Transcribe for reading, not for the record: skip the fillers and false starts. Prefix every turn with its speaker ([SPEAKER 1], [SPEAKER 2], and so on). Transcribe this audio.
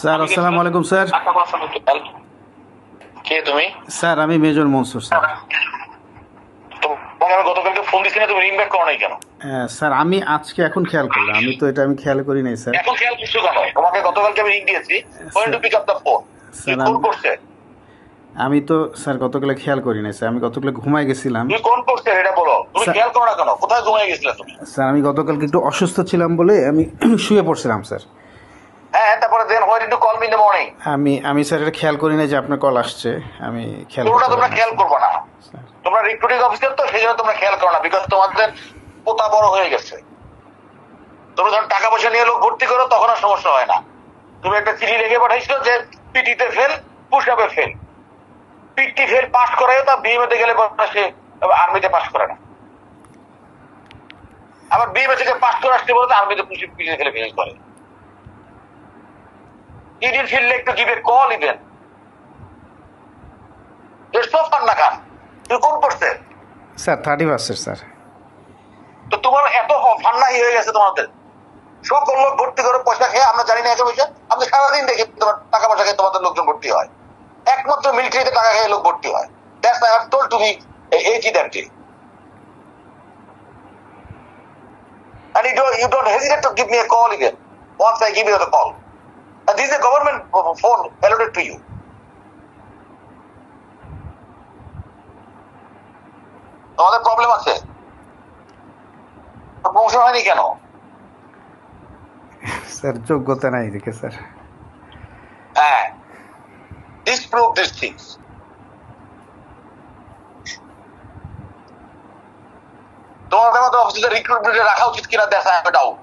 [SPEAKER 1] Sir আসসালামু আলাইকুম sir.
[SPEAKER 2] কে তুমি?
[SPEAKER 1] স্যার আমি মেজর মনসুর স্যার।
[SPEAKER 2] তোমাকে আমি গতকালকে ফোন দিছি না, তুমি রিং ব্যাক করো নাই কেন?
[SPEAKER 1] স্যার আমি আজকে এখন খেয়াল করলাম, আমি খেয়াল করি নাই স্যার।
[SPEAKER 2] এখন খেয়াল করছো কেন? তোমাকে গতকালকে আমি রিং দিয়েছি, to pick up the phone.
[SPEAKER 1] Sir
[SPEAKER 2] phone করছে?
[SPEAKER 1] আমি তো স্যার গতকালে খেয়াল করি নাই স্যার, আমি গতকালে ঘুমাই গেছিলাম।
[SPEAKER 2] তুমি কোন করছে এটা বলো, তুমি খেয়াল করো না কেন? কোথায় ঘুমিয়ে গেছিলে তুমি?
[SPEAKER 1] স্যার আমি গতকালকে একটু অসুস্থ ছিলাম বলে আমি শুয়ে পড়ছিলাম স্যার।
[SPEAKER 2] হ্যাঁ, তারপরে then why did you call me in the morning?
[SPEAKER 1] আমি স্যার এটা খেয়াল করি নাই যে আপনার কল আসছে, আমি খেয়াল
[SPEAKER 2] পুরোটা
[SPEAKER 1] করতে
[SPEAKER 2] তোমরা
[SPEAKER 1] পারিনি,
[SPEAKER 2] খেয়াল
[SPEAKER 1] স্যার।
[SPEAKER 2] করবে না, তোমরা রিক্রুটিং অফিসার তো সেই জন্য তোমরা খেয়াল করো না, বিকজ তোমাদের পোতা বড় হয়ে গেছে। তোমরা যখন টাকা পয়সা নিয়ে লোক ভর্তি করো তখন আর সমস্যা হয় না। তুমি একটা চিঠি লিখে পাঠাইছো যে পিটিতে ফেল, পুশ আপে ফেল। পিটি ফেল পাস করায় তা বিএমএতে গেলে সে আর্মিতে পাস করে না, আবার বিএমএ থেকে পাস করে আসতে বলতে আর্মিতে পিটিতে ফেলে ফেল করে। He didn't feel like to give a call even. It's so fun না কাম। তুমি কোন করছে?
[SPEAKER 1] Sir 31 sir.
[SPEAKER 2] তো তোমার এত ফান্নাই হয়ে গেছে তোমাদের, সকল লোক ভর্তি করে পয়সা খেয়ে, আমরা জানি না এত পয়সা, আমরা সারাদিন দেখি তোমার টাকা পয়সা খেয়ে তোমাদের লোকজন ভর্তি হয়। একমাত্র মিলিটারিতে টাকা খেয়ে লোক ভর্তি হয়। That's why I have told to me that day. And you don't hesitate to give me a call again once I give you the call. And this is a government phone allotted to you. তোমাদের problem আছে, promotion হয়নি কেন?
[SPEAKER 1] Sir যোগ্যতা নাই দেখে sir.
[SPEAKER 2] হ্যাঁ, disprove these things. তোমাদের মতো অফিসে রিক্রুটমেন্টে রাখা উচিত কিনা দেখা ডাউট।